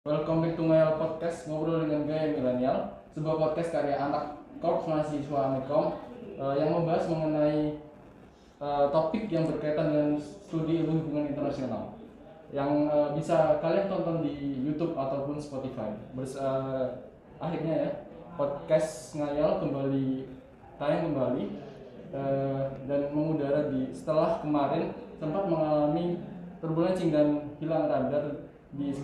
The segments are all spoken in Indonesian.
Welcome back to my podcast Ngobrol dengan Gaya Milenial, sebuah podcast karya anak Korps Mahasiswa Amikom yang membahas mengenai topik yang berkaitan dengan studi ilmu hubungan internasional yang bisa kalian tonton di YouTube ataupun Spotify. Akhirnya ya, podcast Ngayal kembali tayang kembali dan mengudara setelah kemarin sempat mengalami turbulensi dan hilang radar di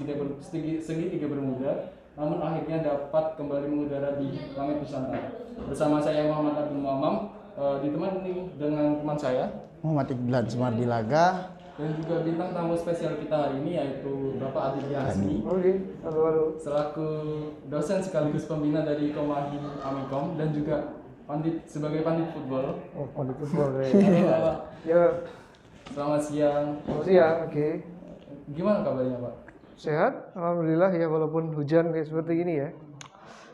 segitiga Bermuda, namun akhirnya dapat kembali mengudara di langit Nusantara. Bersama saya Muhammad Abdul Muammam, ditemani dengan teman saya Muhammad Iqbal Sumardi Laga dan juga bintang tamu spesial kita hari ini yaitu Bapak Adit Yasmi. Halo. Selaku dosen sekaligus pembina dari Komahi Amikom dan juga sebagai pandit football. Oh, pandit football ya. Ya. Selamat siang. Selamat siang, oke. Gimana kabarnya Pak? Sehat, alhamdulillah ya, walaupun hujan kayak seperti ini ya.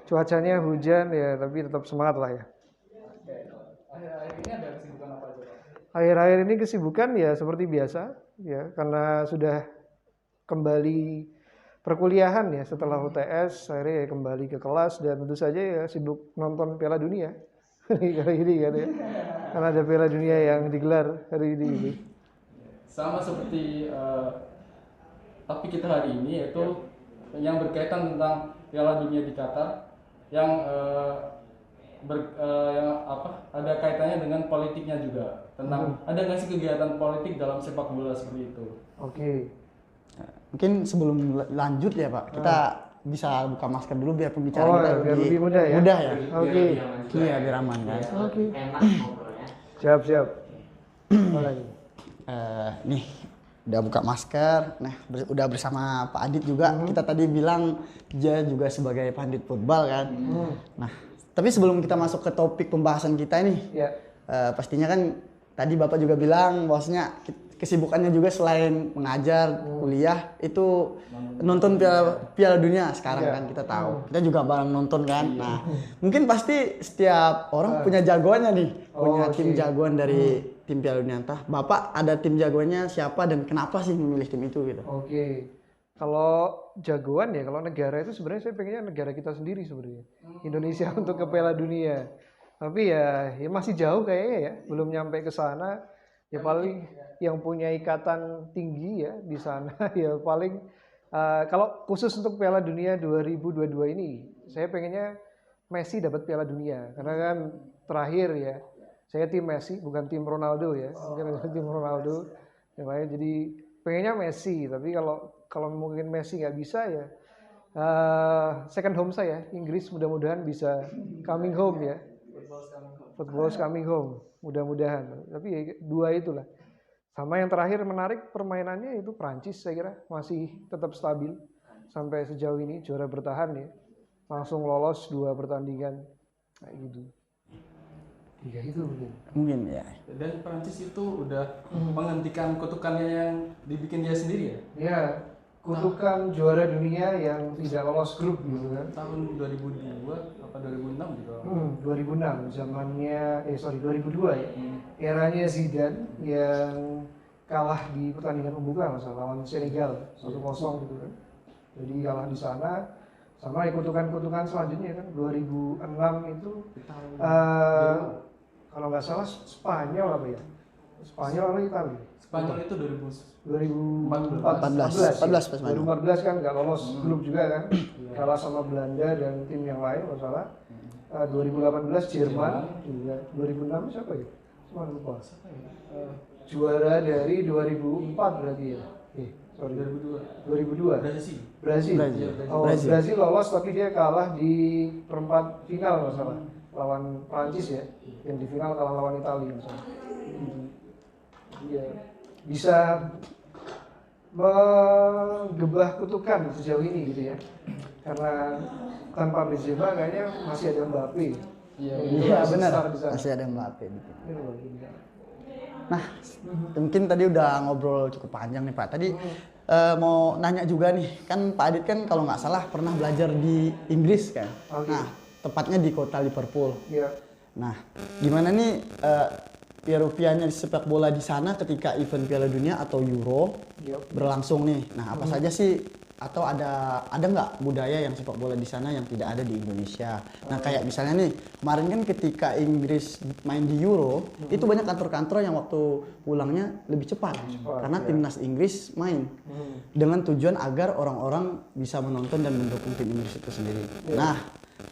Cuacanya hujan ya, tapi tetap semangat lah ya. Akhir-akhir ini ada kesibukan apa aja Pak? Akhir-akhir ini kesibukan ya seperti biasa ya, karena sudah kembali perkuliahan ya setelah UTS, akhirnya ya kembali ke kelas dan tentu saja ya sibuk nonton Piala Dunia kali ini kan ya. Karena ada Piala Dunia yang digelar hari ini. Sama seperti topik kita hari ini yaitu yang berkaitan tentang Piala Dunia di Qatar yang ada kaitannya dengan politiknya juga, tentang ada nggak sih kegiatan politik dalam sepak bola seperti itu. Oke. Mungkin sebelum lanjut ya Pak, kita bisa buka masker dulu biar pembicaraan kita lebih mudah ya. Mudah ya. Oke. Iya, biar aman kan. Oke. Siap. Nih udah buka masker. Nah, udah bersama Pak Adit juga. Kita tadi bilang dia juga sebagai pandit football kan. Nah, tapi sebelum kita masuk ke topik pembahasan kita ini, pastinya kan tadi Bapak juga bilang bahwasanya kesibukannya juga selain mengajar, kuliah itu nonton Piala Dunia sekarang kan kita tahu. Kita juga bareng nonton kan. Nah, mungkin pasti setiap orang punya jagoannya nih, punya tim jagoan dari tim Piala Dunia. Entah Bapak ada tim jagoannya siapa dan kenapa sih memilih tim itu gitu? Oke. Kalau jagoan ya, kalau negara itu sebenarnya saya pengennya negara kita sendiri sebenarnya. Indonesia untuk ke Piala Dunia. Tapi ya masih jauh kayaknya ya, belum nyampe ke sana. Ya paling yang punya ikatan tinggi ya di sana ya paling kalau khusus untuk Piala Dunia 2022 ini saya pengennya Messi dapat Piala Dunia karena kan terakhir ya saya tim Messi bukan tim Ronaldo ya, mungkin tim Ronaldo ya, jadi pengennya Messi, tapi kalau mungkin Messi nggak bisa ya second home saya Inggris mudah-mudahan bisa coming home ya, football's coming home mudah-mudahan. Tapi ya, dua itulah. Sama yang terakhir menarik permainannya itu Prancis, saya kira masih tetap stabil sampai sejauh ini, juara bertahan ya, langsung lolos 2 pertandingan kayak gitu. Ya itu mungkin ya. Dan Prancis itu udah menghentikan kutukannya yang dibikin dia sendiri ya? Ya, kutukan juara dunia yang tidak lolos grup gitu kan. Tahun 2002 apa 2006 gitu. 2006 zamannya 2002 ya. Eranya Zidane yang kalah di pertandingan pembuka lawan Senegal 1-0 gitu kan. Jadi kalah di sana. Sama kutukan-kutukan selanjutnya kan 2006 itu kalau nggak salah Spanyol apa ya? Spanyol atau Italia? Spanyol itu 2014 kan nggak lolos grup juga kan, kalah sama Belanda dan tim yang lain nggak salah. 2018 Jerman juga. 2006 siapa ya? Cuma lupa. Juara dari 2004 berarti ya. Sorry 2002. Brazil. Brazil lolos tapi dia kalah di perempat final nggak salah lawan Prancis ya. Yang di final kalah lawan Italia nggak salah. Iya. Bisa menggebah kutukan sejauh ini gitu ya, karena tanpa Benzema kayaknya masih ada Mbappe. Iya benar, masih ada Mbappe. Nah, mungkin tadi udah ngobrol cukup panjang nih Pak. Tadi mau nanya juga nih, kan Pak Adit kan kalau nggak salah pernah belajar di Inggris kan. Nah, tepatnya di kota Liverpool. Nah, gimana nih rupiahnya di sepak bola di sana ketika event Piala Dunia atau Euro berlangsung nih. Nah, apa saja sih atau ada nggak budaya yang sepak bola di sana yang tidak ada di Indonesia. Nah kayak misalnya nih kemarin kan ketika Inggris main di Euro itu banyak kantor-kantor yang waktu pulangnya lebih cepat karena timnas Inggris main dengan tujuan agar orang-orang bisa menonton dan mendukung tim Inggris itu sendiri. Nah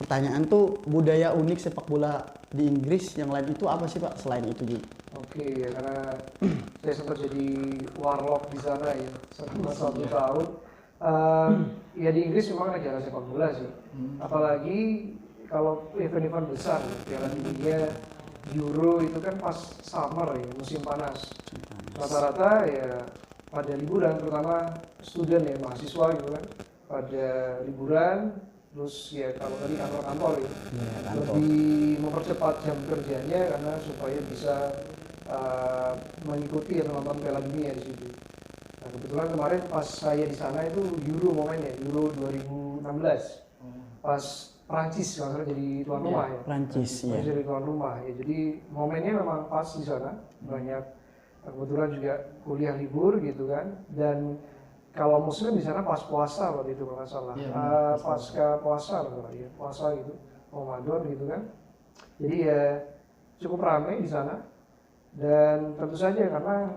pertanyaan tuh budaya unik sepak bola di Inggris yang lain itu apa sih Pak selain itu juga? Oke, ya karena saya sempat jadi warlock di sana ya selama 1 tahun. Ya di Inggris memang negara sepak bola sih. Apalagi kalau event-event besar, Piala Dunia, Euro itu kan pas summer ya, musim panas. Rata-rata ya pada liburan, terutama student ya, mahasiswa gitu kan, pada liburan. Terus ya kalau tadi kantor-kantor ya, lebih mempercepat jam kerjanya karena supaya bisa mengikuti atau nonton Piala Dunia di situ. Nah kebetulan kemarin pas saya di sana itu Euro momennya, Euro 2016, pas Prancis kalau jadi tuan rumah ya. Prancis ya. Jadi tuan rumah ya. Jadi momennya memang pas di sana, banyak kebetulan juga kuliah libur gitu kan. Dan kalau muslim di sana pas puasa waktu itu kalau nggak salah, pasca puasa ya, puasa gitu, Ramadan gitu kan. Jadi ya cukup ramai di sana. Dan tentu saja karena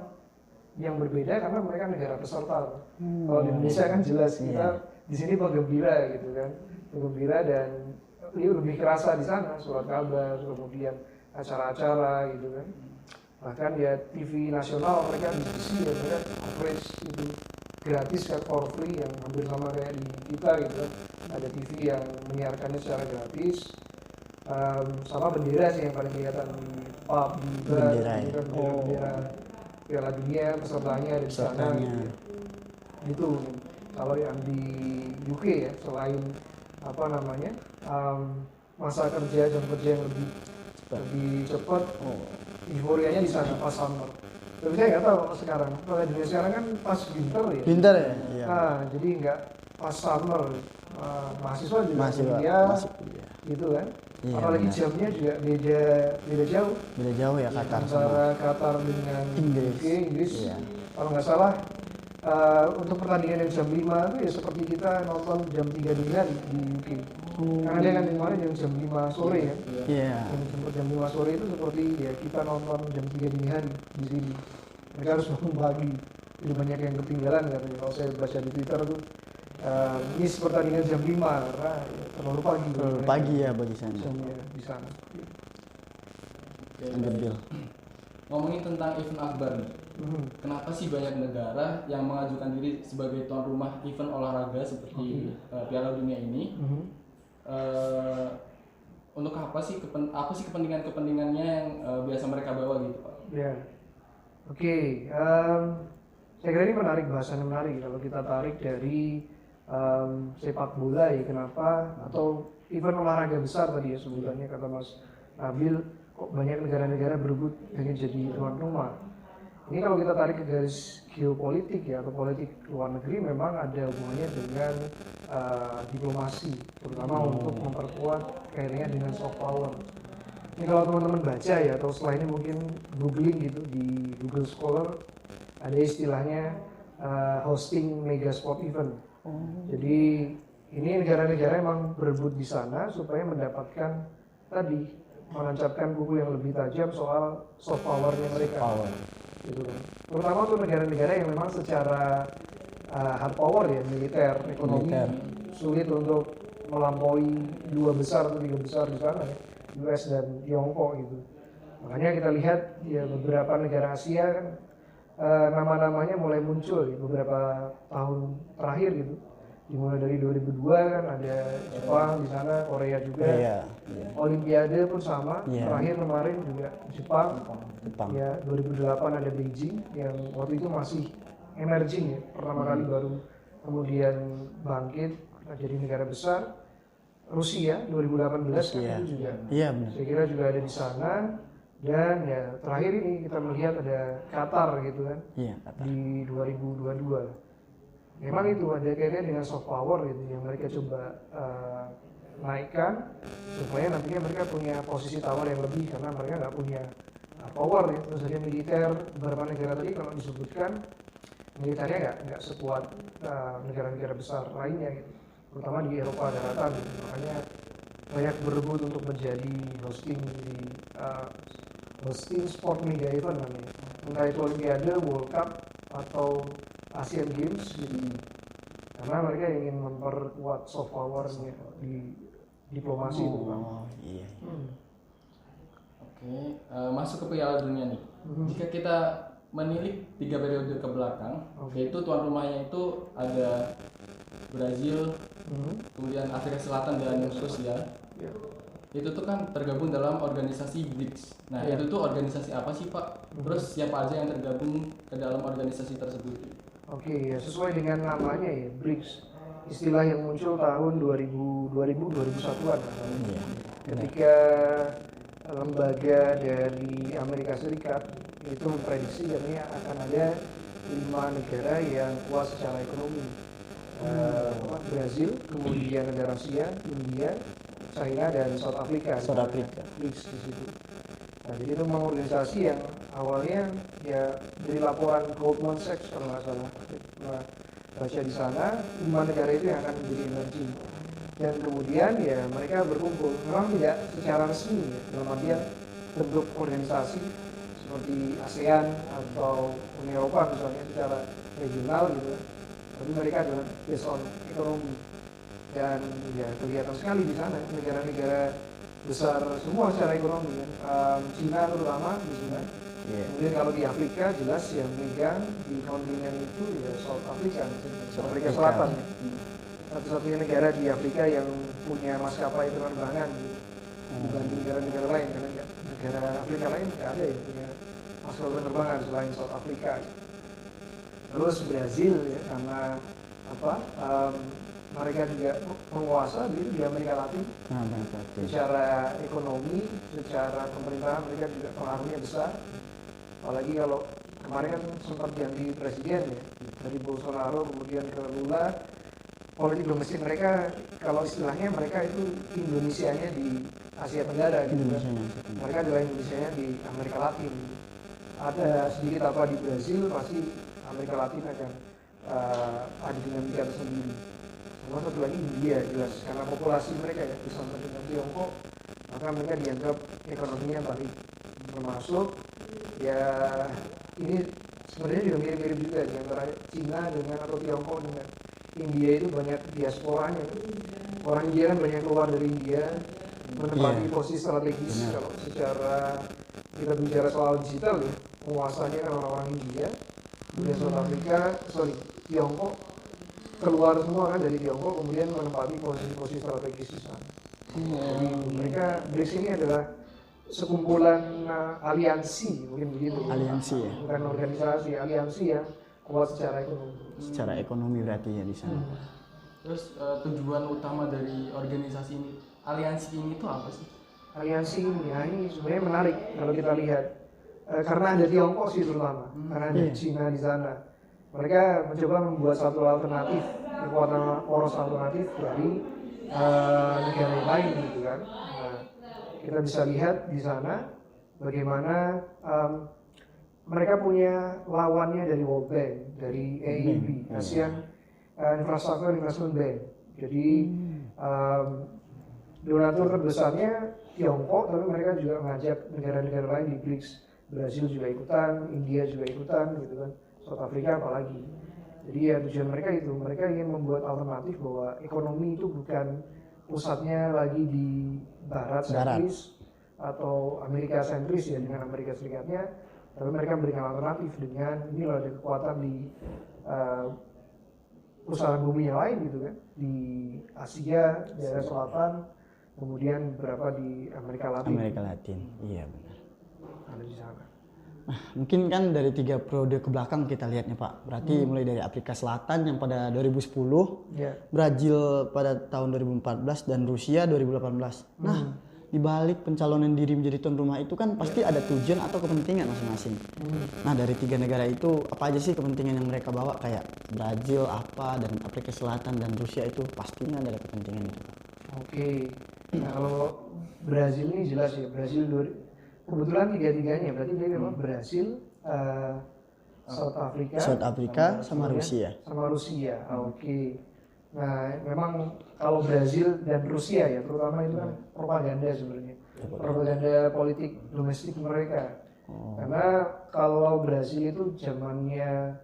yang berbeda karena mereka negara peserta. Kalau di Indonesia kan jelas kita di sini penggembira gitu kan, penggembira dan lebih kerasa di sana surat kabar, kemudian acara-acara gitu kan. Bahkan ya TV nasional mereka diskusi ya mereka coverage itu gratis kan for free yang hampir sama kayak di kita gitu kan. Ada TV yang menyiarkannya secara gratis. Sama bendera sih yang paling kelihatan di pub, di bar, bendera Piala Dunia pesertanya ada di sana gitu. Itu kalau yang di UK ya selain apa namanya masa kerja jam kerja yang lebih cepat, euforianya di sana pas summer. Tapi saya nggak tahu kalau sekarang, kalau di Indonesia sekarang kan pas winter ya. Winter ya. Iya. Nah jadi nggak pas summer, mahasiswa juga kuliah, gitu kan. Iya, apalagi benar. Jamnya juga beda jauh. Beda jauh ya Qatar antara Qatar dengan Inggris. Iya. Kalau nggak salah untuk pertandingan yang jam 5 itu ya seperti kita nonton jam 3 dini hari di UK. Karena dia kan kemarin jam 5 sore ya. Iya. Jam 5 sore itu seperti ya kita nonton jam 3 dini hari di sini. Mereka harus bangun pagi. Jadi banyak yang ketinggalan katanya. Kalau saya baca di Twitter tuh miss pertandingan jam 5 karena terlalu pagi. Terlalu pagi ya bagi sana. Jamnya di sana. Ngomongin tentang event akbar nih. Kenapa sih banyak negara yang mengajukan diri sebagai tuan rumah event olahraga seperti Piala Dunia ini? Untuk apa sih kepentingannya yang biasa mereka bawa gitu Pak? Ya, oke. Saya kira ini menarik, bahasannya menarik kalau kita tarik dari sepak bola ya, kenapa atau event olahraga besar tadi ya sebutannya kata Mas Nabil, kok banyak negara-negara berebut ingin jadi tuan rumah. Ini kalau kita tarik ke garis geopolitik ya atau politik luar negeri memang ada hubungannya dengan diplomasi, terutama untuk memperkuat kaitannya dengan soft power. Ini kalau teman-teman baca ya atau setelah ini mungkin googling gitu di Google Scholar ada istilahnya hosting mega sport event. Jadi ini negara-negara emang berebut di sana supaya mendapatkan tadi menancapkan buku yang lebih tajam soal soft powernya mereka. Gitu kan. Terutama untuk negara-negara yang memang secara hard power ya, militer, ekonomi sulit untuk melampaui 2 besar atau 3 besar di sana ya, US dan Tiongkok gitu. Makanya kita lihat ya beberapa negara Asia kan nama-namanya mulai muncul ya, beberapa tahun terakhir gitu. Dimulai dari 2002 kan ada Jepang di sana, Korea juga. Olimpiade pun sama. Terakhir kemarin juga Jepang. Ya 2008 ada Beijing yang waktu itu masih emerging ya, pertama kali baru kemudian bangkit jadi negara besar. Rusia 2018 kan itu juga. Saya kira juga ada di sana. Dan ya terakhir ini kita melihat ada Qatar gitu kan di 2022. Memang itu ada kaitannya dengan soft power gitu yang mereka coba naikkan supaya nantinya mereka punya posisi tawar yang lebih karena mereka nggak punya power ya. Terus ada militer beberapa negara tadi kalau disebutkan militernya nggak sekuat negara-negara besar lainnya gitu, terutama di Eropa daratan. Makanya banyak berebut untuk menjadi hosting sport media event namanya, entah itu Olimpiade, World Cup atau Asian Games gitu. Karena mereka ingin memperkuat soft power-nya di diplomasi itu Pak. Oh iya. Oke, masuk ke Piala Dunia nih. Jika kita menilik 3 periode ke belakang, yaitu tuan rumahnya itu ada Brazil, kemudian Afrika Selatan dan Rusia. Ya. Itu tuh kan tergabung dalam organisasi BRICS. Nah, Ya. itu tuh organisasi apa sih Pak? Terus siapa aja yang tergabung ke dalam organisasi tersebut? Oke, ya sesuai dengan namanya ya, BRICS. Istilah yang muncul tahun 2000-2001-an. Iya. Ketika lembaga dari Amerika Serikat itu memprediksi katanya akan ada 5 negara yang kuat secara ekonomi. Brazil, kemudian negara Rusia, India, China, dan South Africa. South Africa. BRICS di situ. Nah, jadi itu memang organisasi yang awalnya ya dari laporan Goldman Sachs kalau nggak salah, baca di sana 5 negara itu yang akan menjadi emerging. Dan kemudian ya mereka berkumpul, memang tidak secara resmi ya, dalam artian bentuk organisasi seperti ASEAN atau Uni Eropa misalnya secara regional gitu, tapi mereka adalah based on ekonomi. Dan ya kelihatan sekali di sana negara-negara besar semua secara ekonomi kan. Cina terutama di sana. Iya. Kemudian kalau di Afrika jelas yang megang di kontinen itu ya South Africa, Afrika Selatan ya. Satu-satunya negara di Afrika yang punya maskapai penerbangan gitu. Dibanding negara-negara lain, karena negara Afrika lain nggak ada yang punya maskapai penerbangan selain South Africa. Terus Brazil ya, karena mereka juga menguasa di Amerika Latin. Secara ekonomi, secara pemerintahan mereka juga pengaruhnya besar. Apalagi kalau kemarin kan sempat ganti presiden ya, dari Bolsonaro kemudian ke Lula. Politik domestik mereka, kalau istilahnya mereka itu Indonesianya di Asia Tenggara gitu kan. Mereka adalah Indonesianya di Amerika Latin. Ada sedikit apa di Brazil, pasti Amerika Latin akan ada dinamika tersendiri. Sama satu lagi India jelas, karena populasi mereka ya bersama dengan Tiongkok, maka mereka dianggap ekonominya balik. Termasuk ya ini sebenarnya juga mirip-mirip juga di antara Cina dengan atau Tiongkok dengan India itu banyak diasporanya. Orang India kan banyak keluar dari India menempati posisi strategis. Kalau secara kita bicara soal digital ya, penguasanya kan orang-orang India. Kemudian South Africa, Tiongkok keluar semua kan dari Tiongkok, kemudian menempati posisi-posisi strategis di sana. Jadi mereka BRICS ini adalah sekumpulan aliansi, mungkin begitu. Aliansi ya. Bukan organisasi, aliansi yang kuat secara ekonomi. Secara ekonomi berarti ya di sana. Terus tujuan utama dari organisasi ini, aliansi ini tuh apa sih? Aliansi ini, ya ini sebenarnya menarik kalau kita lihat. Karena ada Tiongkok sih terutama, karena ada Cina di sana. Mereka mencoba membuat satu alternatif, kekuatan poros alternatif dari negara yang lain gitu kan. Nah, kita bisa lihat di sana bagaimana mereka punya lawannya dari World Bank, dari AIIB, ASEAN Infrastructure Investment Bank. Jadi donatur terbesarnya Tiongkok, tapi mereka juga mengajak negara-negara lain di BRICS. Brazil juga ikutan, India juga ikutan, gitu kan. South Africa apalagi. Jadi ya tujuan mereka itu, mereka ingin membuat alternatif bahwa ekonomi itu bukan pusatnya lagi di Barat sentris atau Amerika sentris ya dengan Amerika Serikatnya, tapi mereka memberikan alternatif dengan ini loh ada kekuatan di pusaran bumi yang lain gitu kan, di Asia, daerah selatan, kemudian beberapa di Amerika Latin. Amerika Latin, iya benar. Ada di sana. Nah, mungkin kan dari 3 periode ke belakang kita lihatnya Pak. Berarti mulai dari Afrika Selatan yang pada 2010, Brazil pada tahun 2014 dan Rusia 2018. Nah, di balik pencalonan diri menjadi tuan rumah itu kan pasti ada tujuan atau kepentingan masing-masing. Nah, dari 3 negara itu apa aja sih kepentingan yang mereka bawa? Kayak Brazil apa dan Afrika Selatan dan Rusia itu pastinya ada kepentingan itu. Oke. Nah, kalau Brazil ini jelas ya, Brazil kebetulan 3-3-nya berarti dia memang Brazil, South Afrika sama Rusia. Sama Rusia. Oke. Nah, memang kalau Brazil dan Rusia ya, terutama itu kan propaganda sebenarnya. Propaganda politik domestik mereka. Karena kalau Brazil itu zamannya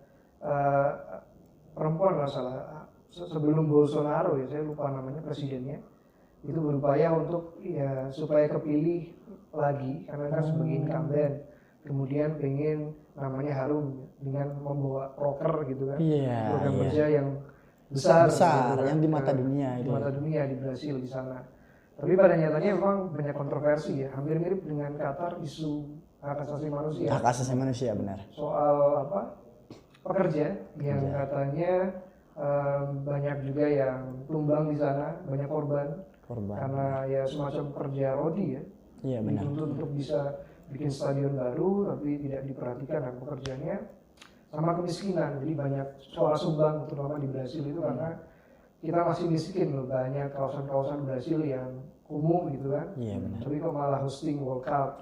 perempuan nggak salah, sebelum Bolsonaro ya, saya lupa namanya presidennya, itu berupaya untuk ya supaya kepilih lagi karena kan sebagai incumbent, kemudian pengen namanya harum dengan membawa proker gitu kan, program kerja yang besar gitu kan, yang di mata dunia di mata dunia di Brasil di sana. Tapi pada nyatanya memang banyak kontroversi ya, hampir mirip dengan Qatar isu hak asasi manusia. Hak asasi manusia benar. Soal apa? Pekerja yang katanya banyak juga yang tumbang di sana, banyak korban. Karena ya semacam pekerja rodi ya. Iya benar. Untuk bisa bikin stadion baru tapi tidak diperhatikan hak pekerjanya, sama kemiskinan. Jadi banyak suara sumbang terutama di Brasil itu karena kita masih miskin loh, banyak kawasan-kawasan Brasil yang kumuh gitu kan. Iya benar. Tapi kok malah hosting World Cup.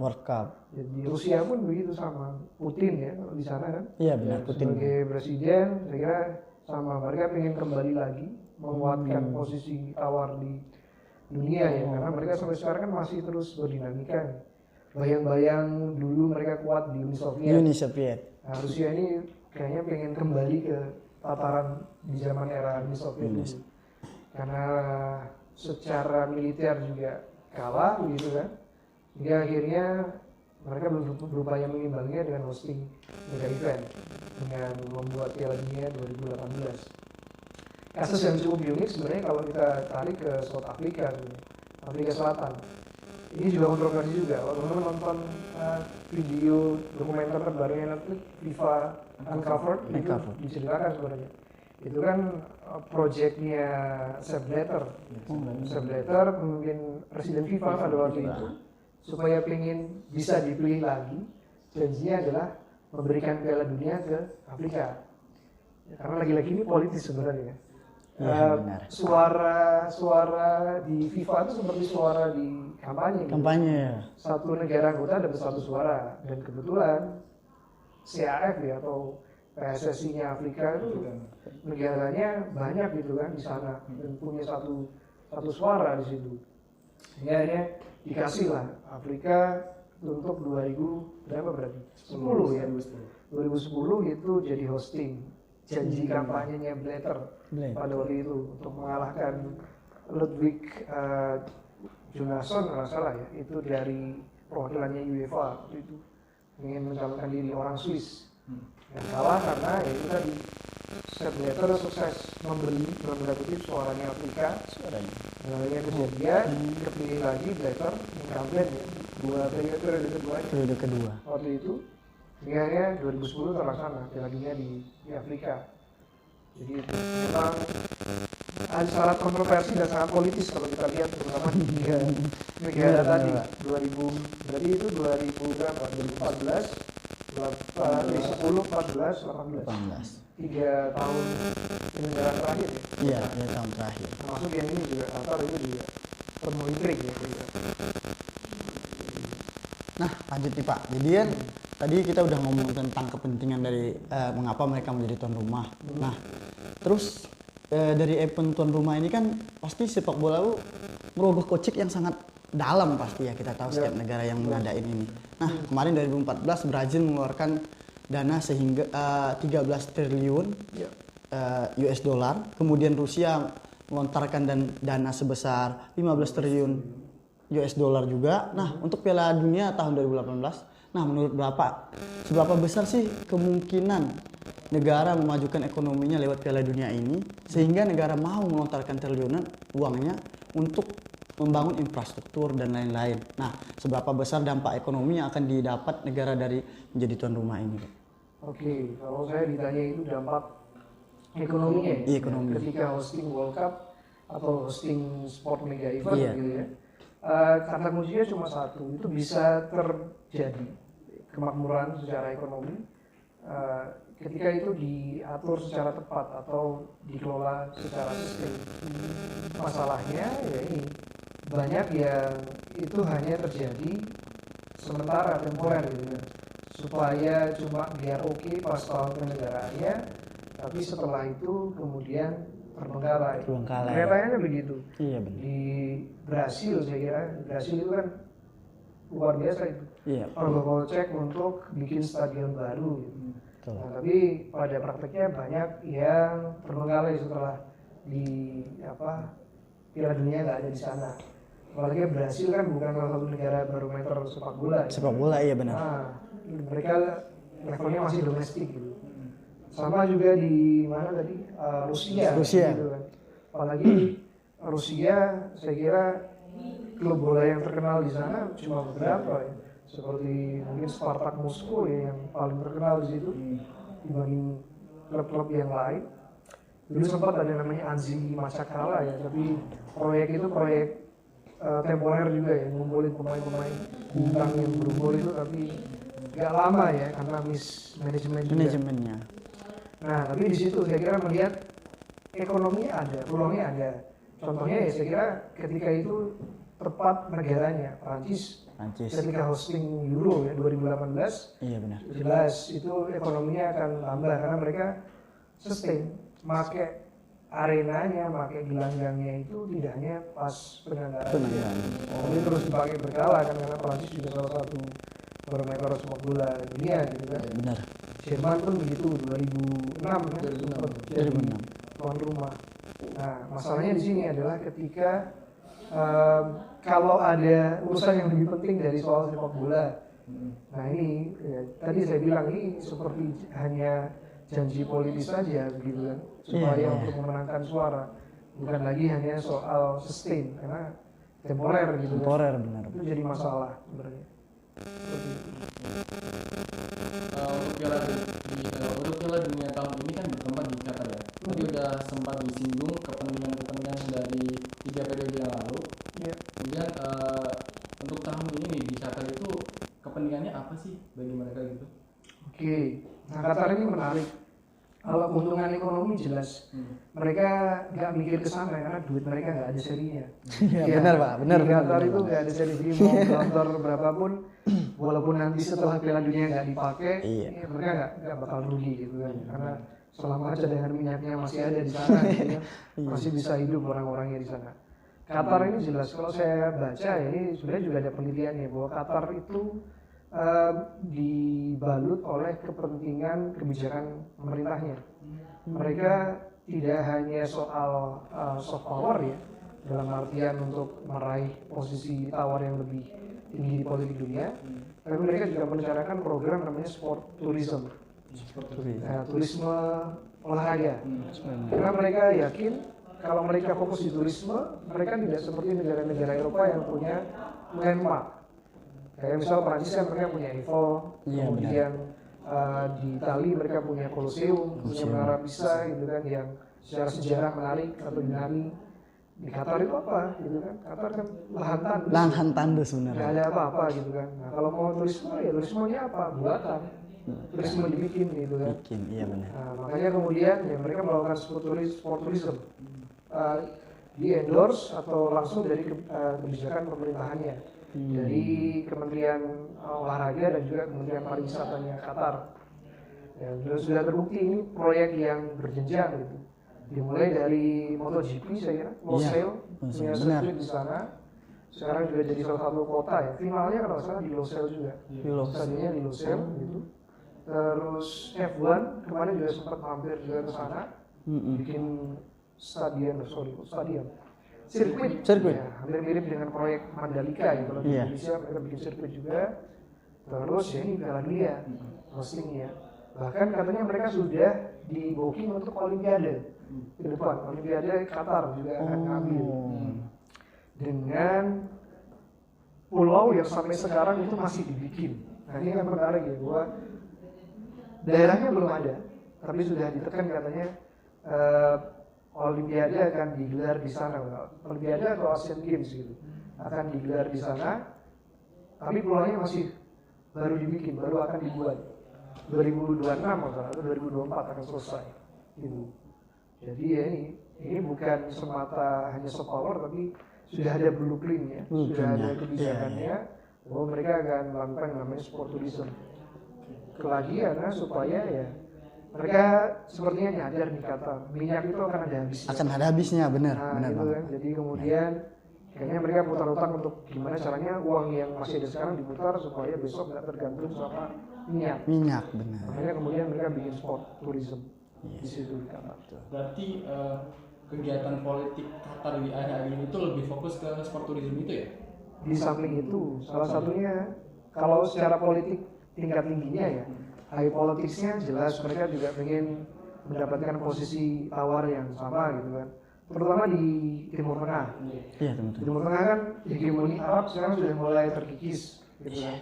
Jadi Rusia pun begitu sama Putin ya kalau di sana kan. Iya benar, Putin. Sebagai presiden saya kira sama, mereka pengen kembali lagi menguatkan posisi tawar di dunia ya, karena mereka sampai sekarang kan masih terus berdinamika. Bayang-bayang dulu mereka kuat di Uni Soviet. Nah, Rusia ini kayaknya pengen kembali ke tataran di zaman era Uni Soviet dulu. Karena secara militer juga kalah gitu kan. Hingga akhirnya mereka berupaya mengimbanginya dengan hosting mega event dengan membuat Piala Dunia 2018. Kasus yang cukup unik sebenarnya kalau kita tarik ke South Africa, Afrika Selatan. Ini juga kontroversi juga. Kalau teman-teman nonton video dokumenter terbarunya Netflix, FIFA Uncovered, itu diceritakan sebenarnya. Itu kan proyeknya Sepp Blatter. Sepp Blatter pemimpin presiden FIFA pada waktu itu, supaya pengen bisa dipilih lagi, janjinya adalah memberikan Piala Dunia ke Afrika. Karena lagi-lagi ini politis sebenarnya. Suara di FIFA itu seperti suara di kampanye. Satu negara anggota dapat satu suara, dan kebetulan CAF ya atau PSSI-nya Afrika itu negaranya banyak gitu kan di sana dan punya satu suara di situ. Akhirnya dikasih lah Afrika untuk 2000 berapa berarti? 10 ya. 2010 itu jadi hosting janji kampanyenya Blatter pada waktu itu untuk mengalahkan Ludwig Johansson kalau salah ya, itu dari perwakilannya UEFA waktu itu, ingin mencalonkan diri orang Swiss dan kalah karena ya itu tadi Sepp Blatter sukses membeli mendapati suaranya Afrika. Namanya kejadian kepilih lagi Blatter incumbent ya, periode kedua waktu itu. Hingga 2010 terlaksana Piala Dunia di Afrika. Jadi memang sangat kontroversi dan sangat politis kalau kita lihat, terutama di negara tadi 2000, berarti itu 2000 berapa? 2014, 10, 14, 18. 3 tahun penyelenggaraan terakhir ya? Iya, 3 tahun terakhir. Termasuk yang ini juga, Qatar itu juga penuh intrik ya. Nah, lanjut nih Pak. Jadi kan tadi kita udah ngomong tentang kepentingan dari mengapa mereka menjadi tuan rumah. Nah, terus dari event tuan rumah ini kan pasti sepak bola itu merogoh kocek yang sangat dalam pasti ya, kita tahu setiap negara yang mengadain ini. Nah, kemarin 2014 Brazil mengeluarkan dana sehingga 13 triliun US dollar. Kemudian Rusia melontarkan dana sebesar 15 triliun US dollar juga. Nah, untuk Piala Dunia tahun 2018, nah menurut Bapak, seberapa besar sih kemungkinan negara memajukan ekonominya lewat Piala Dunia ini sehingga negara mau melontarkan triliunan uangnya untuk membangun infrastruktur dan lain-lain. Nah, seberapa besar dampak ekonomi yang akan didapat negara dari menjadi tuan rumah ini? Oke, kalau saya ditanya itu dampak ekonominya ya? Iya, ekonomi. Ketika hosting World Cup atau hosting sport mega event gitu ya. Kata kuncinya cuma satu, itu bisa terjadi kemakmuran secara ekonomi ketika itu diatur secara tepat atau dikelola secara sistem. Masalahnya ya ini, banyak yang itu hanya terjadi sementara, temporer gitu kan. supaya cuma biar oke pas tahun kenegaraannya, tapi setelah itu kemudian terbengkalai. Terbengkalai. Keretanya begitu. Iya benar. Di Brasil saya kira, Brasil itu kan luar biasa itu. Iya. Cek untuk bikin stadion baru. Betul. Nah, tapi pada prakteknya banyak yang terbengkalai setelah di Piala Dunia nggak ada di sana. Apalagi Brasil kan bukan salah satu negara barometer sepak bola. Sepak bola iya benar. Nah, mereka levelnya masih domestik gitu. Sama juga di mana tadi Rusia. Gitu kan. Apalagi Rusia, saya kira klub bola yang terkenal di sana cuma beberapa ya. Seperti mungkin Spartak Moskow ya yang paling terkenal di situ dibanding klub-klub yang lain. Dulu sempat ada namanya Anzi Machakala ya, tapi proyek itu proyek temporer juga ya, ngumpulin pemain-pemain bintang yang berumur itu, tapi gak lama ya karena mismanagement juga. Manajemennya. Nah, tapi di situ saya kira melihat ekonominya ada, peluangnya ada. Contohnya ya saya kira ketika itu tepat negaranya, Prancis ketika hosting Euro ya 2018. Iya benar. Jelas itu ekonominya akan tambah karena mereka sustain, pakai arenanya, pakai gelanggangnya itu tidak hanya pas penyelenggaraan, tapi terus dipakai berkala kan, karena Prancis juga salah satu barometer sepak bola dunia gitu kan. Benar. Jerman pun begitu 2006 kan, 2006. Tuan rumah. Nah, masalahnya di sini adalah ketika kalau ada urusan yang lebih penting dari soal sepak bola. Nah ini ya, tadi saya bilang ini seperti hanya janji politis saja begitu kan, supaya untuk memenangkan suara, bukan lagi hanya soal sustain karena temporer gitu. Temporer kan? Benar. Itu jadi masalah sebenarnya. Untuk Piala Dunia tahun ini kan bertempat di Qatar ya. Tadi udah sempat disinggung kepentingan dari 3 periode yang lalu. Ya. Kemudian untuk tahun ini nih di Qatar itu kepentingannya apa sih bagi mereka gitu? Oke, nah Qatar ini menarik. Kalau keuntungan ekonomi jelas, mereka nggak mikir ke sana karena duit mereka nggak ada serinya. Iya benar Pak, benar. Di Qatar itu nggak ada seri, jadi mau sponsor berapapun, walaupun nanti setelah Piala Dunia nggak dipakai, ya mereka nggak bakal rugi gitu kan, karena selama cadangan minyaknya masih ada di sana, gitu ya, masih bisa hidup orang-orangnya di sana. Qatar ini jelas, kalau saya baca ya, ini sebenarnya juga ada penelitiannya bahwa Qatar itu dibalut oleh kepentingan kebijakan pemerintahnya. Mereka tidak hanya soal soft power ya, dalam artian untuk meraih posisi tawar yang lebih tinggi di politik dunia, tapi mereka juga merencanakan program namanya sport tourism, turisme olahraga. Karena mereka yakin kalau mereka fokus di turisme, mereka tidak seperti negara-negara Eropa yang punya landmark. Kayak misal Prancis kan mereka punya Eiffel, kemudian di Itali mereka punya Colosseum, punya Menara Pisa gitu kan, yang secara sejarah menarik atau dinami. Di Qatar itu apa gitu kan? Qatar kan lahan tandus sebenarnya. Nggak ada apa-apa gitu kan. Nah kalau mau turisme ya turismenya apa? Buatan. Turisme dibikin gitu kan. Bikin, iya benar. Nah, makanya kemudian ya mereka melakukan sport tourism. Di endorse atau langsung dari kebijakan pemerintahannya. Dari Kementerian Olahraga dan juga Kementerian Pariwisatanya Qatar. Ya, sudah terbukti ini proyek yang berjenjang gitu. Dimulai dari MotoGP saya kira, Losail, punya sirkuit di sana. Sekarang juga jadi salah satu kota ya. Finalnya kalau salah di Losail juga. Stadionnya di Losail gitu. Terus F1 kemarin juga sempat mampir juga ke sana. Bikin sirkuit. Ya, hampir mirip dengan proyek Mandalika ya, kalau di Indonesia mereka bikin sirkuit juga. Terus ya ini Piala Dunia hostingnya. Bahkan katanya mereka sudah di booking untuk Olimpiade ke depan. Olimpiade Qatar juga akan ngambil dengan pulau yang sampai sekarang itu masih dibikin. Nah ini kan menarik ya, bahwa daerahnya belum ada, tapi sudah ditekan katanya Olimpiade akan digelar di sana, Olimpiade atau Asian Games gitu, akan digelar di sana, tapi pulaunya masih baru dibikin, baru akan dibuat 2026 atau 2024 akan selesai gitu. Jadi ya ini bukan semata hanya soft power, tapi sudah ada blueprintnya, sudah ada kebijakannya, bahwa mereka akan melakukan yang namanya sport tourism. lagi karena supaya ya mereka sepertinya nyadar nih kata minyak itu akan ada habisnya. Akan ada habisnya, benar Gitu Bang. kan. Jadi kemudian kayaknya mereka putar utang untuk gimana caranya uang yang masih ada sekarang diputar supaya besok nggak tergantung sama minyak. Minyak, benar. Makanya kemudian mereka bikin sport tourism di situ di Qatar. Berarti kegiatan politik Qatar di akhir-akhir ini itu lebih fokus ke sport tourism itu ya? Di samping itu, salah satunya kalau secara politik tingkat tingginya ya, high politicsnya jelas mereka juga pengen mendapatkan posisi tawar yang sama gitu kan. Terutama di Timur Tengah. Iya, Di teman-teman. Timur Tengah kan hegemoni Arab sekarang sudah mulai terkikis gitu kan.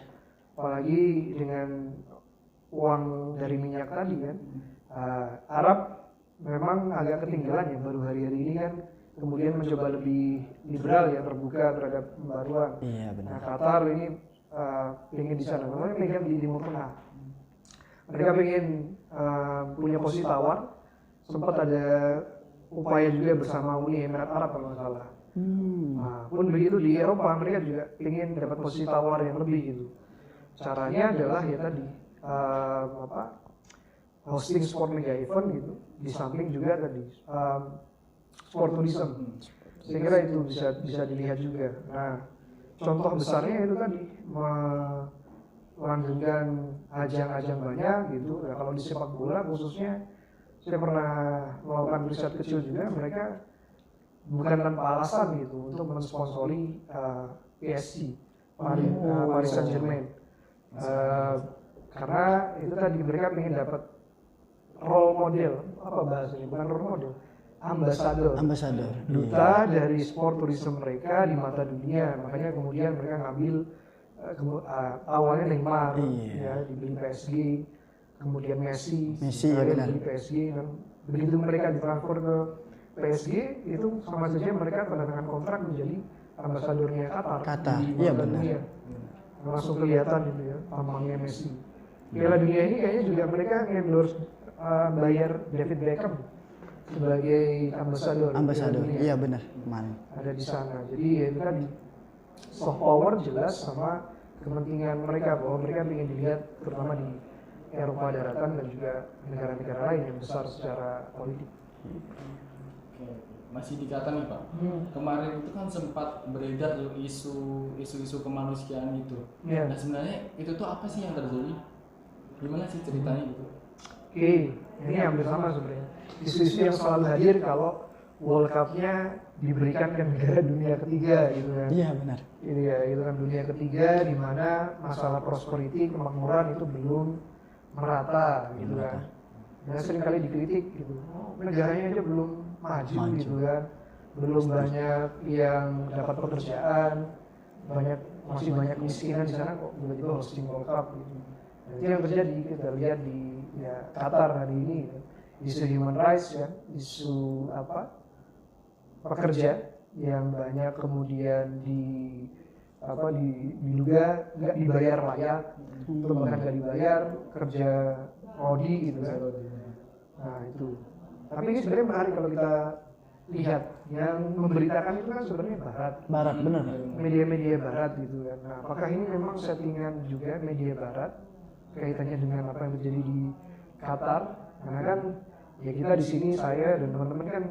Apalagi dengan uang dari minyak tadi kan. Arab memang agak ketinggalan ya baru hari-hari ini kan kemudian mencoba lebih liberal ya, terbuka terhadap pembaruan. Iya, Nah, benar. Qatar ini pengen di sana, makanya mereka di Timur Tengah. Mereka pengen punya posisi tawar. Sempat ada upaya juga bersama Uni Emirat Arab kalau nggak salah. Nah, pun begitu di Eropa mereka juga pengen dapat posisi tawar yang lebih gitu. Caranya adalah ya tadi hosting sport mega event gitu. Di samping juga tadi sport tourism. Saya kira itu bisa dilihat juga. Nah, contoh besarnya itu tadi melanggengkan ajang-ajang banyak gitu. Nah, kalau di sepak bola khususnya saya pernah melakukan riset kecil juga, mereka bukan tanpa alasan gitu untuk mensponsori PSG, Paris Saint-Germain. Karena itu tadi mereka ingin dapat role model, apa bahasanya? Bukan role model, ambasador. Duta dari sport tourism mereka di mata dunia. Makanya kemudian mereka ngambil awalnya Neymar, ya dibeli PSG, kemudian Messi ya benar. dibeli PSG. Dan begitu mereka ditransfer ke PSG, itu sama saja mereka tanda tangan kontrak menjadi ambasadornya Qatar. Di Iya mata benar. dunia. Langsung kelihatan gitu ya, tampangnya Messi. Piala Dunia ini kayaknya juga mereka endorse bayar David Beckham sebagai ambasador. Iya benar, kemarin. Ada di sana. Jadi ya itu tadi soft power jelas sama kepentingan mereka bahwa mereka ingin dilihat terutama di Eropa daratan dan juga negara-negara lain yang besar secara politik. Oke. Masih di Qatar nih Pak. Kemarin itu kan sempat beredar tuh isu-isu kemanusiaan gitu. Iya. Nah sebenarnya itu tuh apa sih yang terjadi? Gimana sih ceritanya gitu? Oke, ini hampir sama sebenarnya. Isu-isu yang selalu hadir kalau World Cup-nya diberikan ke negara dunia ketiga gitu kan. Iya benar. Ini ya, itu kan dunia ketiga di mana masalah prosperity, kemakmuran itu belum merata gitu kan. Nah, seringkali dikritik gitu. Oh, negaranya aja belum maju gitu kan. Belum banyak yang dapat pekerjaan, masih banyak kemiskinan di sana kok tiba-tiba hosting World Cup gitu. Nah, itu yang terjadi kita lihat di Qatar hari ini gitu. Isu human rights ya, isu pekerja yang banyak kemudian diduga nggak dibayar layak, atau bahkan nggak dibayar kerja rodi gitu kan. Nah itu. Tapi ini sebenarnya menarik kalau kita lihat yang memberitakan itu kan sebenarnya Barat benar. media-media Barat gitu kan. Nah, apakah ini memang settingan juga media Barat kaitannya dengan apa yang terjadi di Qatar? Karena kan ya kita di sini saya dan teman-teman kan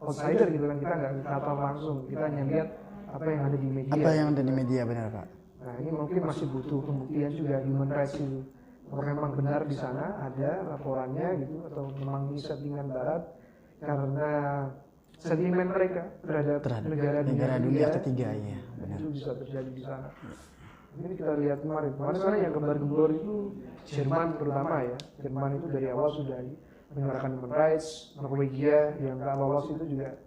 outsider gitu kan, kita nggak ke Qatar langsung, kita hanya lihat apa yang ada di media. Apa yang ada di media benar Pak? Nah ini mungkin masih butuh pembuktian juga human rights itu. Apakah memang benar di sana ada laporannya gitu atau memang ini settingan Barat karena sentimen mereka terhadap negara dunia ketiga ya benar. itu bisa terjadi di sana. Ini kita lihat kemarin sana yang gembar-gembor itu Jerman terutama ya. Jerman itu dari awal sudah menyuarakan human rights. Norwegia yang nggak lolos itu juga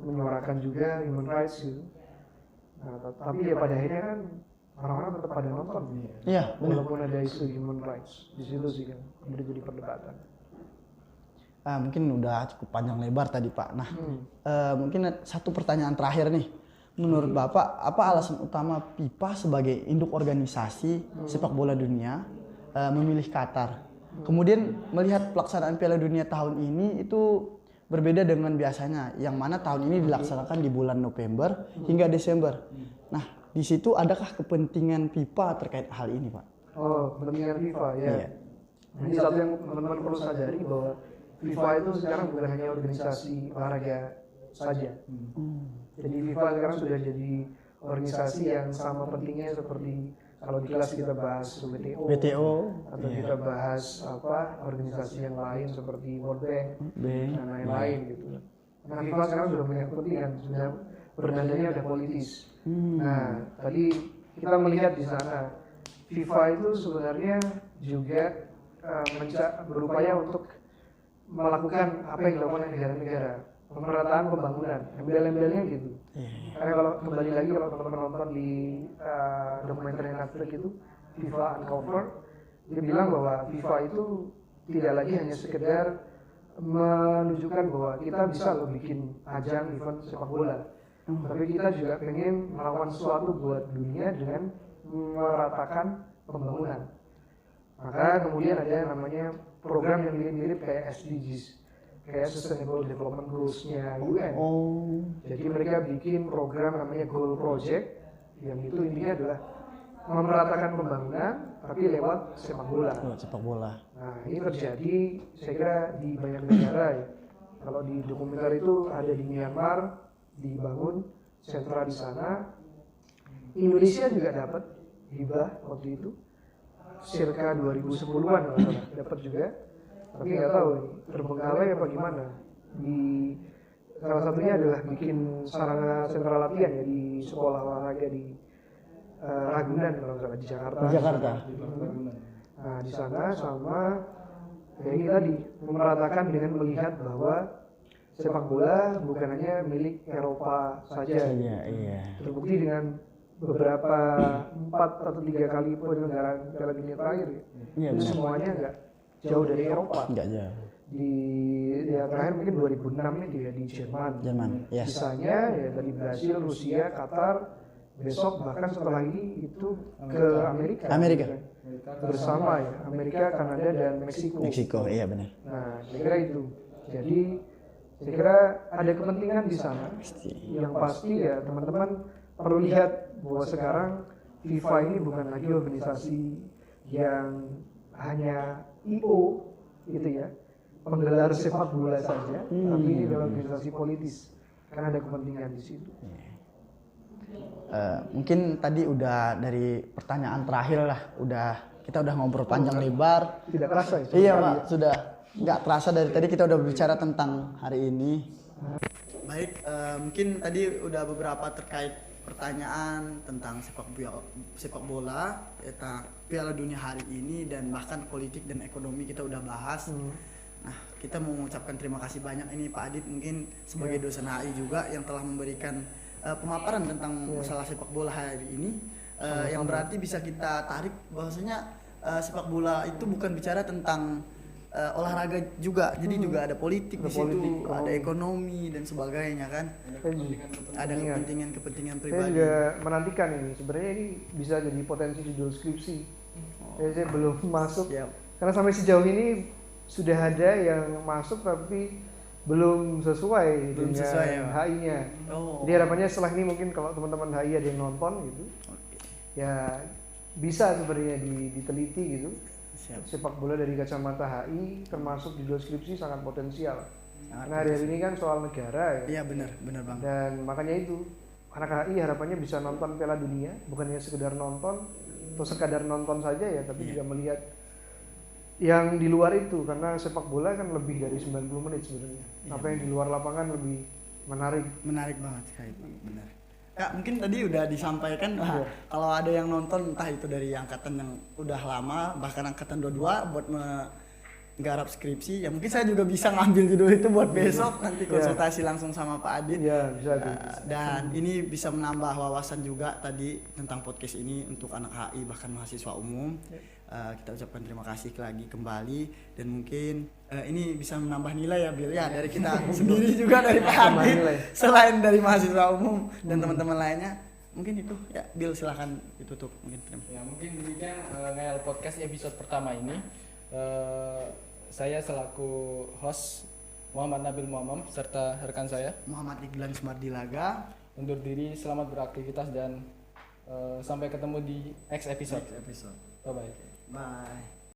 menyuarakan juga human rights gitu. Nah, tapi ya pada akhirnya kan orang-orang tetap pada nonton. Iya benar. Walaupun ada isu human rights di situ sih kan menjadi perdebatan. Mungkin udah cukup panjang lebar tadi Pak. Nah, mungkin satu pertanyaan terakhir nih. Menurut Bapak, apa alasan utama FIFA sebagai induk organisasi sepak bola dunia memilih Qatar? Kemudian melihat pelaksanaan Piala Dunia tahun ini itu berbeda dengan biasanya, yang mana tahun ini dilaksanakan di bulan November hingga Desember. Nah, di situ adakah kepentingan FIFA terkait hal ini, Pak? Oh, kepentingan FIFA ya. Iya. Jadi satu yang teman-teman perlu sadari bahwa FIFA itu sekarang bukan hanya organisasi olahraga saja. Jadi FIFA sekarang sudah jadi organisasi yang sama pentingnya seperti kalau di kelas kita bahas WTO, atau kita bahas organisasi yang lain seperti World Bank dan lain-lain gitu. Nah FIFA sekarang sudah punya kepentingan, sudah bernadanya ada politis. Nah tadi kita melihat di sana FIFA itu sebenarnya juga berupaya untuk melakukan apa yang dilakukan oleh negara-negara, pemerataan pembangunan, embel-embelnya gitu. Karena kalau kembali lagi kalau teman-teman nonton di dokumenter Netflix itu FIFA Uncovered, dia bilang bahwa FIFA itu tidak lagi hanya sekedar menunjukkan bahwa kita bisa loh bikin ajang event sepak bola, tapi kita juga pengen melakukan sesuatu buat dunia dengan meratakan pembangunan. Maka kemudian ada yang namanya program yang mirip-mirip kayak SDGs, kayak Sustainable Development Goals-nya UN. Jadi mereka bikin program namanya Goal Project, yang itu intinya adalah memeratakan pembangunan tapi lewat sepak bola. Nah ini terjadi saya kira di banyak negara ya. Kalau di dokumenter itu ada di Myanmar, dibangun sentra di sana. Indonesia juga dapat hibah waktu itu, circa 2010-an dapat juga. Tapi nggak tahu terbengkalai apa gimana. Di salah satunya adalah bikin sarana sentra latihan ya di sekolah olahraga di Ragunan kalau nggak salah di Jakarta. Nah di sana sama kayak ini tadi memeratakan dengan melihat bahwa sepak bola bukan hanya milik Eropa saja. Terbukti dengan beberapa 4 atau 3 kali penyelenggaraan Piala Dunia terakhir ya. Itu semuanya nggak jauh dari Eropa. Nggak jauh. Di terakhir mungkin 2006 itu ya di Jerman. Yes. Sisanya ya dari Brasil, Rusia, Qatar, besok bahkan setelah ini itu ke Amerika. Bersama ya Amerika, Kanada dan Meksiko. Iya benar. Nah saya kira itu. Jadi saya kira ada kepentingan di sana. Yang pasti ya teman-teman perlu lihat bahwa sekarang FIFA ini bukan lagi organisasi yang hanya IO gitu ya, penggelar sepak bola saja, tapi ini adalah organisasi politis karena ada kepentingan di situ. Mungkin tadi udah dari pertanyaan terakhir lah, kita udah ngobrol panjang lebar. Tidak kerasa ya? Iya Pak, sudah nggak terasa dari tadi kita udah berbicara tentang hari ini. Baik, mungkin tadi udah beberapa terkait pertanyaan tentang sepak bola, tentang Piala Dunia hari ini dan bahkan politik dan ekonomi kita udah bahas. Nah, kita mau mengucapkan terima kasih banyak ini Pak Adit mungkin sebagai dosen HI juga yang telah memberikan pemaparan tentang masalah sepak bola hari ini, yang berarti bisa kita tarik bahwasanya sepak bola itu bukan bicara tentang olahraga juga, jadi juga ada politik di situ, ada ekonomi dan sebagainya kan. Ada kepentingan pribadi. Saya juga menantikan ini. Sebenarnya ini bisa jadi potensi judul skripsi. Saya belum masuk. Karena sampai sejauh ini sudah ada yang masuk tapi belum sesuai dengan HI-nya. Jadi harapannya setelah ini mungkin kalau teman-teman HI ada yang nonton gitu, ya bisa sebenarnya diteliti gitu. Sepak bola dari kacamata HI termasuk judul skripsi sangat potensial. Nah hari ini kan soal negara ya. Iya benar Bang. Dan makanya itu anak HI harapannya bisa nonton Piala Dunia, bukan hanya sekedar nonton atau sekadar nonton saja ya, tapi juga melihat yang di luar itu, karena sepak bola kan lebih dari 90 menit sebenarnya. Apa yang di luar lapangan lebih menarik banget sekali benar. Ya mungkin tadi udah disampaikan kalau ada yang nonton entah itu dari angkatan yang udah lama bahkan angkatan 22 buat menggarap skripsi ya mungkin saya juga bisa ngambil judul itu buat besok nanti konsultasi langsung sama Pak Adit. Bisa dan ini bisa menambah wawasan juga tadi tentang podcast ini untuk anak HI bahkan mahasiswa umum. Kita ucapkan terima kasih lagi kembali dan mungkin ini bisa menambah nilai ya Bill ya dari kita sendiri juga dari Pak Adit selain dari mahasiswa umum dan teman-teman lainnya. Mungkin itu ya Bill silahkan ditutup mungkin. Ya mungkin demikian Ngayal Podcast episode pertama ini. Saya selaku host Muhammad Nabil Muhammad serta rekan saya Muhammad Iglan Sumardilaga undur diri, selamat beraktivitas dan sampai ketemu di next episode. Bye.